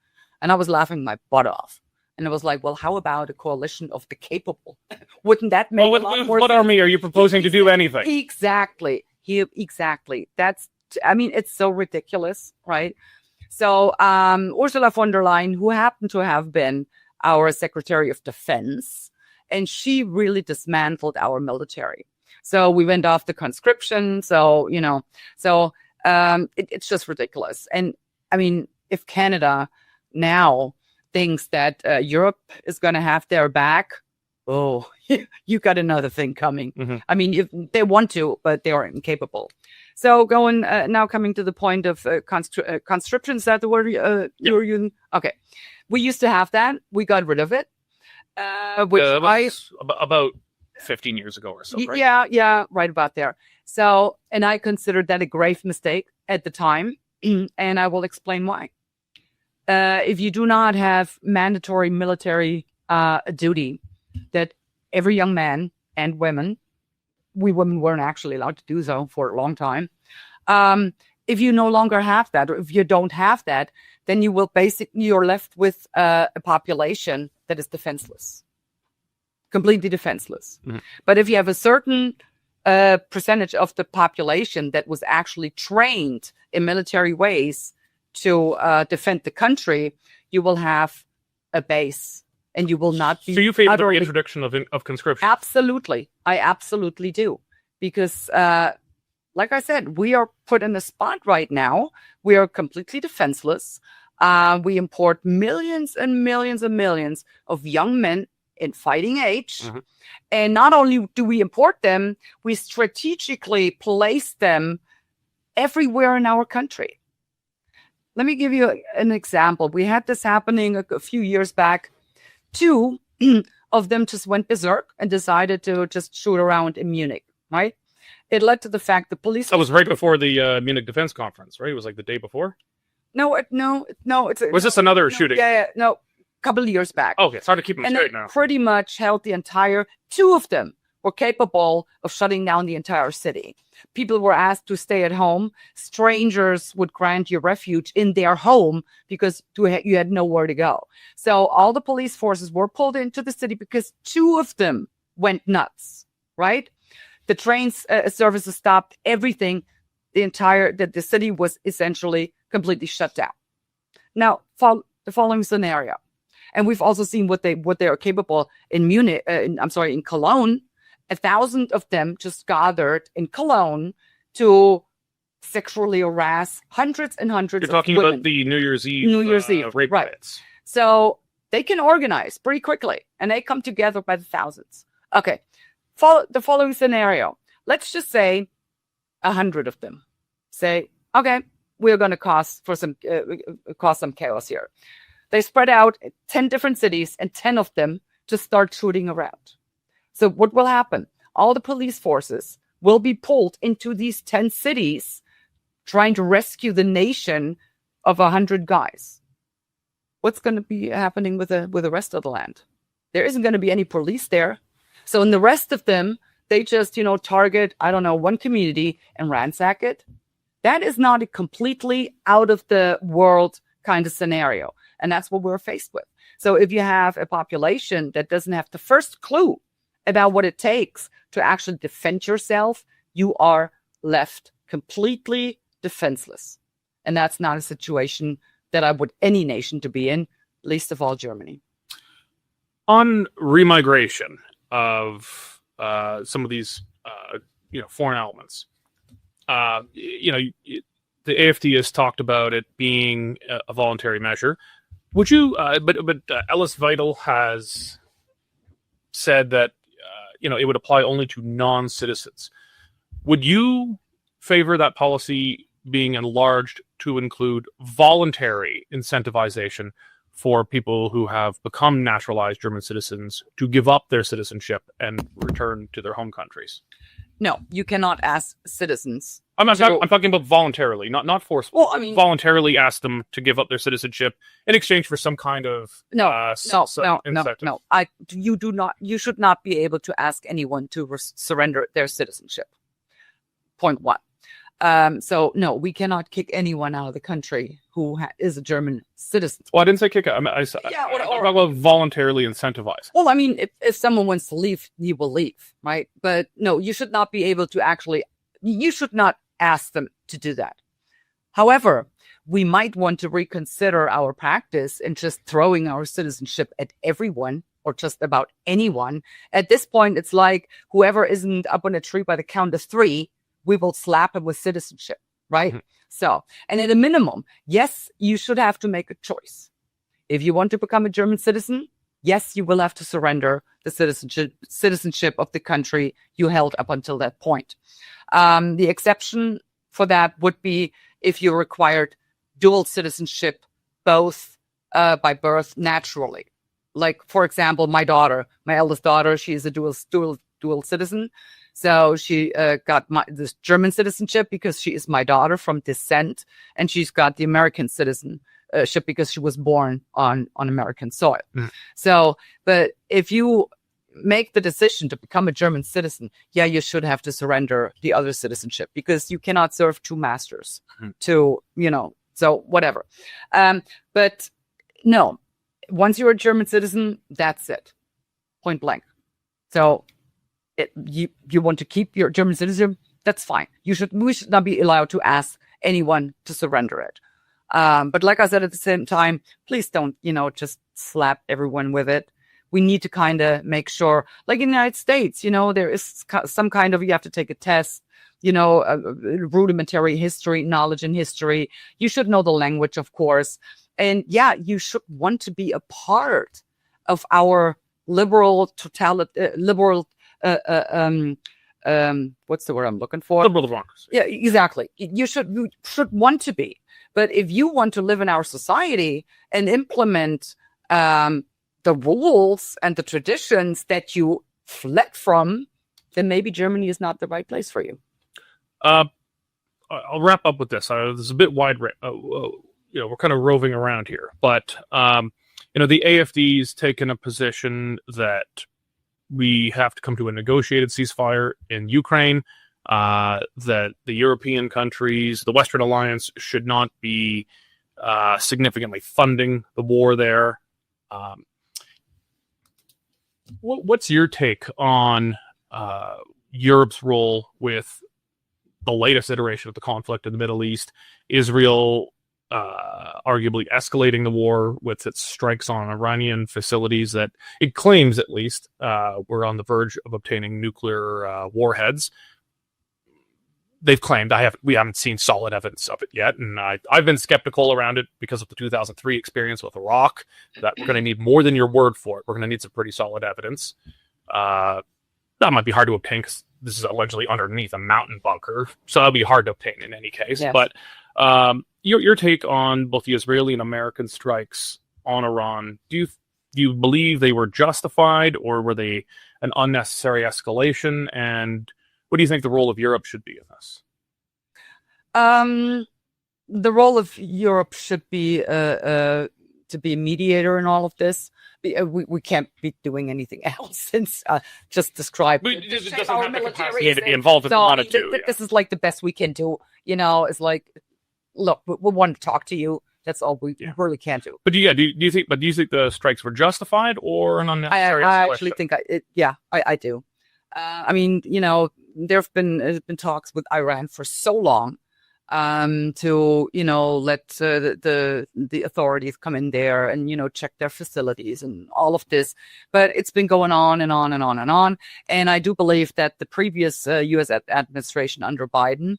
And I was laughing my butt off. And I was like, well, how about a coalition of the capable? Wouldn't that make a lot more sense? What army are you proposing to do anything? Exactly. Exactly. It's so ridiculous, right? So Ursula von der Leyen, who happened to have been our Secretary of Defense, and she really dismantled our military. So we went off the conscription. So, you know, it's just ridiculous. And I mean, if Canada now thinks that Europe is going to have their back, oh, you got another thing coming. Mm-hmm. I mean, they want to, but they are incapable. So now coming to the point of conscription, is that the word you're using? Okay. We used to have that. We got rid of it. About 15 years ago or so, right? Yeah, right about there. So, and I considered that a grave mistake at the time, and I will explain why. If you do not have mandatory military duty, that every young man and women, we women weren't actually allowed to do so for a long time. If you no longer have that, or if you don't have that, then you're left with a population that is defenseless, completely defenseless. Mm-hmm. But if you have a certain percentage of the population that was actually trained in military ways to defend the country, you will have a base, and you will not be. So you favor the reintroduction of conscription? Absolutely, I absolutely do, because like I said, we are put in a spot right now. We are completely defenseless. We import millions and millions and millions of young men in fighting age. Mm-hmm. And not only do we import them, we strategically place them everywhere in our country. Let me give you an example. We had this happening a few years back. 2 of them just went berserk and decided to just shoot around in Munich, right? It led to the fact the police... That was right before the Munich Defense Conference, right? It was like the day before? No. Was this another shooting? Yeah, no. A couple of years back. Okay, it's hard to keep them straight now. Pretty much held the entire... 2 of them were capable of shutting down the entire city. People were asked to stay at home. Strangers would grant you refuge in their home because you had nowhere to go. So all the police forces were pulled into the city because 2 of them went nuts, right? The train services stopped everything. The city was essentially completely shut down. Now, the following scenario, and we've also seen what they are capable in Munich. In Cologne. 1,000 of them just gathered in Cologne to sexually harass hundreds and hundreds of women. You're talking about the New Year's Eve rape riots. So they can organize pretty quickly, and they come together by the thousands. Okay, the following scenario. let's just say 100 of them say, okay, we're going to cause some chaos here. They spread out 10 different cities, and 10 of them just start shooting around. So what will happen? All the police forces will be pulled into these 10 cities trying to rescue the nation of 100 guys. What's going to be happening with the rest of the land? There isn't going to be any police there. So in the rest of them, they just, target, I don't know, one community and ransack it. That is not a completely out of the world kind of scenario. And that's what we're faced with. So if you have a population that doesn't have the first clue about what it takes to actually defend yourself, you are left completely defenseless. And that's not a situation that I would any nation to be in, least of all Germany. On remigration of some of these, foreign elements, the AfD has talked about it being a voluntary measure. Would you? But Ellis Vital has said that it would apply only to non-citizens. Would you favor that policy being enlarged to include voluntary incentivization for people who have become naturalized German citizens to give up their citizenship and return to their home countries? No, you cannot ask citizens. I'm talking about voluntarily, not forcefully. Well, I mean, voluntarily ask them to give up their citizenship in exchange for some kind of no. incentive. You should not be able to ask anyone to surrender their citizenship. Point one. So no, we cannot kick anyone out of the country who is a German citizen. Well, I didn't say kick out. I'm talking about voluntarily incentivize. Well, I mean, if someone wants to leave, he will leave, right? But no, you should not be able to actually. You should not ask them to do that. However, we might want to reconsider our practice and just throwing our citizenship at everyone or just about anyone. At this point, it's like whoever isn't up on a tree by the count of 3, we will slap him with citizenship, right? Mm-hmm. So, and at a minimum, yes, you should have to make a choice. If you want to become a German citizen, yes, you will have to surrender the citizenship of the country you held up until that point. The exception for that would be if you required dual citizenship, both by birth naturally. Like, for example, my eldest daughter, she is a dual citizen. So she got this German citizenship because she is my daughter from descent, and she's got the American citizenship because she was born on American soil. Mm. So, but if you make the decision to become a German citizen, yeah, you should have to surrender the other citizenship because you cannot serve 2 masters so whatever. But no, once you're a German citizen, that's it. Point blank. So you want to keep your German citizenship, that's fine. We should not be allowed to ask anyone to surrender it. But like I said, at the same time, please don't, just slap everyone with it. We need to kind of make sure, like in the United States, there is some kind of, you have to take a test, rudimentary knowledge in history. You should know the language, of course. And yeah, you should want to be a part of our liberal, what's the word I'm looking for? Liberal democracy. Yeah, exactly. You should want to be. But if you want to live in our society and implement the rules and the traditions that you fled from, then maybe Germany is not the right place for you. I'll wrap up with this. This is a bit wide. We're kind of roving around here, but the AfD's taken a position that we have to come to a negotiated ceasefire in Ukraine. That the European countries, the Western Alliance, should not be significantly funding the war there. What's your take on Europe's role with the latest iteration of the conflict in the Middle East? Israel arguably escalating the war with its strikes on Iranian facilities that it claims, at least, were on the verge of obtaining nuclear warheads. They've claimed. We haven't seen solid evidence of it yet, and I've been skeptical around it because of the 2003 experience with Iraq. That we're going to need more than your word for it. We're going to need some pretty solid evidence. that might be hard to obtain because this is allegedly underneath a mountain bunker, so that'll be hard to obtain in any case. Yes. But your take on both the Israeli and American strikes on Iran, do you believe they were justified, or were they an unnecessary escalation? And what do you think the role of Europe should be in this? The role of Europe should be to be a mediator in all of this. We can't be doing anything else since just described. It doesn't have the capacity to be involved if we wanted to. This is like the best we can do. It's like, look, we want to talk to you. That's all we really can't do. But do you think the strikes were justified or an unnecessary? I actually think I do. I mean, there've been talks with Iran for so long to let the authorities come in there and check their facilities and all of this, but it's been going on and on and on and on. And I do believe that the previous U.S. administration under Biden,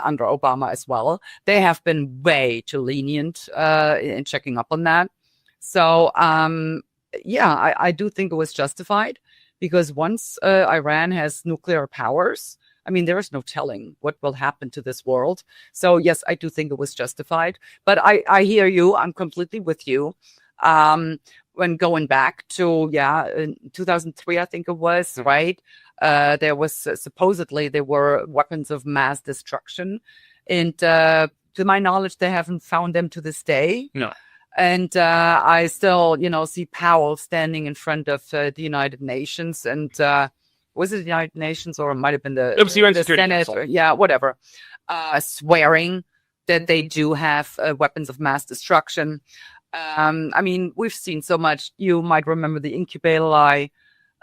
under Obama as well, they have been way too lenient in checking up on that. So I do think it was justified, because once Iran has nuclear powers, I mean, there is no telling what will happen to this world. So, yes, I do think it was justified. But I hear you. I'm completely with you. When going back to, in 2003, I think it was, right? There was supposedly there were weapons of mass destruction. And to my knowledge, they haven't found them to this day. No. And I still, see Powell standing in front of the United Nations, and was it the United Nations, or it might have been the Senate, or, whatever, swearing that they do have weapons of mass destruction. I mean, we've seen so much. You might remember the incubator lie,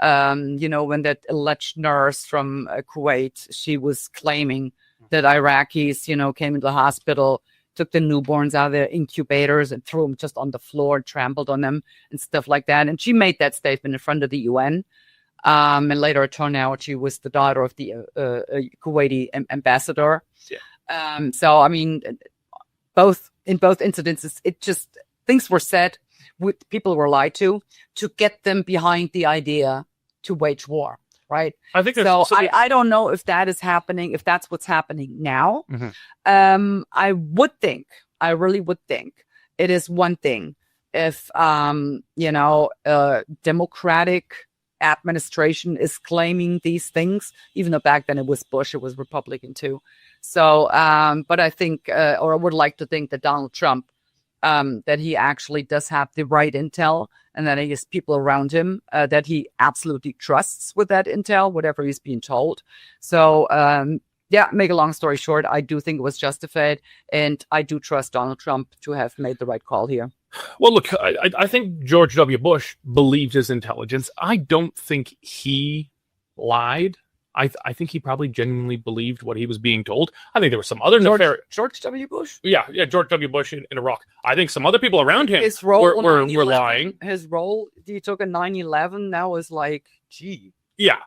when that alleged nurse from Kuwait, she was claiming that Iraqis, came into the hospital, took the newborns out of their incubators and threw them just on the floor, trampled on them and stuff like that. And she made that statement in front of the UN. And later it turned out she was the daughter of the Kuwaiti ambassador. Yeah. So, I mean, in both incidences, it just, things were said, people were lied to get them behind the idea to wage war, right? I think so. I don't know if that is happening, if that's what's happening now. Mm-hmm. I really would think it is one thing if, democratic administration is claiming these things, even though back then it was Bush, it was Republican too. So, but I think, or I would like to think that Donald Trump, that he actually does have the right intel, and that he has people around him that he absolutely trusts with that intel, whatever he's being told. So, make a long story short, I do think it was justified, and I do trust Donald Trump to have made the right call here. Well, look, I think George W. Bush believed his intelligence. I don't think he lied. I think he probably genuinely believed what he was being told. I think there were some other George W. Bush? Yeah, George W. Bush in Iraq. I think some other people around him were lying. His role, he took a 9/11, that was like, gee. Yeah.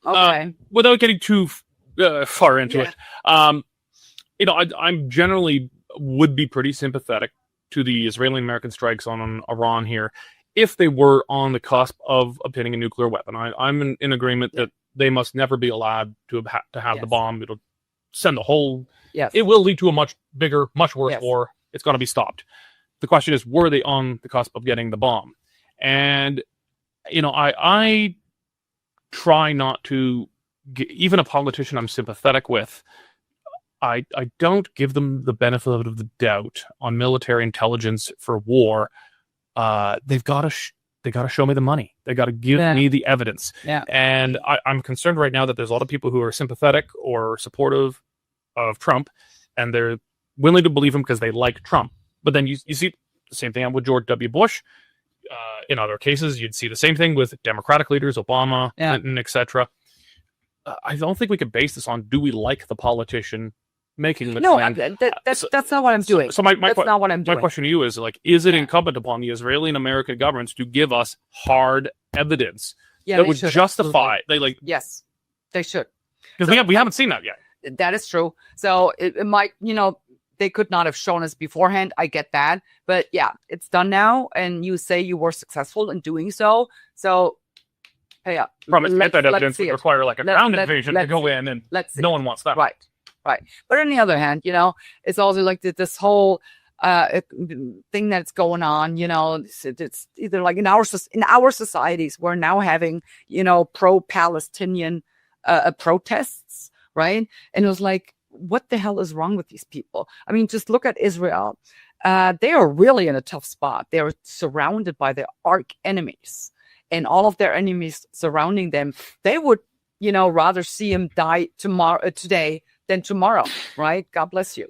Okay. Without getting too far into it, I'm generally would be pretty sympathetic to the Israeli-American strikes on Iran here if they were on the cusp of obtaining a nuclear weapon. I'm in agreement that they must never be allowed to have the bomb. It'll send the whole... Yes. It will lead to a much bigger, much worse war. It's going to be stopped. The question is, were they on the cusp of getting the bomb? And, I try not to... Even a politician I'm sympathetic with, I don't give them the benefit of the doubt on military intelligence for war. They've got to show me the money. They got to give me the evidence. Yeah. And I'm concerned right now that there's a lot of people who are sympathetic or supportive of Trump, and they're willing to believe him because they like Trump. But then you see the same thing with George W. Bush. In other cases, you'd see the same thing with Democratic leaders, Obama, Clinton, etc. I don't think we could base this on, do we like the politician making the claim? That's not what I'm doing. So that's not what I'm doing. My question to you is, is it incumbent upon the Israeli and American governments to give us hard evidence that would justify? Absolutely. Yes, they should. Because we haven't seen that yet. That is true. So it might, they could not have shown us beforehand. I get that. But it's done now. And you say you were successful in doing so. So Yeah. Promise to get that Let's evidence see would it. require like a ground invasion to go in, and Let's see no it. one wants that. Right. But on the other hand, it's also like this whole thing that's going on. It's either like in our societies, we're now having pro-Palestinian protests, right? And it was like, what the hell is wrong with these people? I mean, just look at Israel. They are really in a tough spot. They are surrounded by their arch enemies, and all of their enemies surrounding them. They would, rather see him die today than tomorrow, right? God bless you.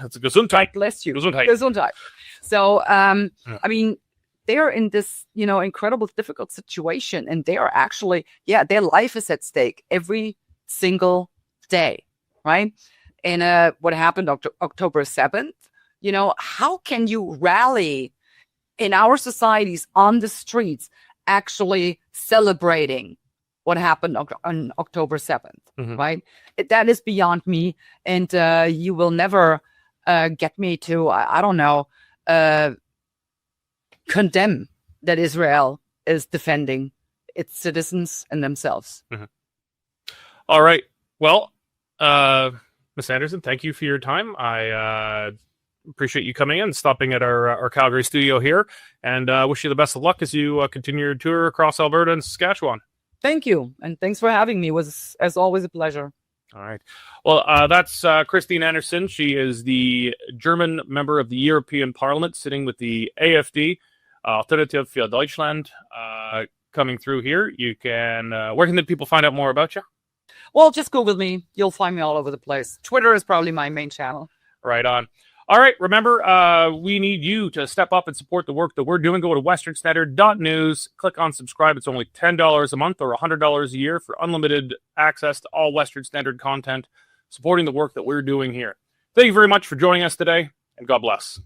That's a Gesundheit. God bless you. Gesundheit. Gesundheit. So, I mean, they are in this, incredible, difficult situation, and they are actually, their life is at stake every single day, right? And what happened October 7th, how can you rally in our societies on the streets actually celebrating what happened on October 7th, right? That is beyond me. And you will never get me to, I don't know, condemn that Israel is defending its citizens and themselves. All right. Well, Ms. Anderson, thank you for your time. I appreciate you coming in, stopping at our Calgary studio here, and wish you the best of luck as you continue your tour across Alberta and Saskatchewan. Thank you, and thanks for having me. It was, as always, a pleasure. All right. Well, that's Christine Anderson. She is the German member of the European Parliament, sitting with the AfD, Alternative für Deutschland, coming through here. You can, where can the people find out more about you? Well, just Google me. You'll find me all over the place. Twitter is probably my main channel. Right on. All right. Remember, we need you to step up and support the work that we're doing. Go to westernstandard.news. Click on subscribe. It's only $10 a month or $100 a year for unlimited access to all Western Standard content, supporting the work that we're doing here. Thank you very much for joining us today, and God bless.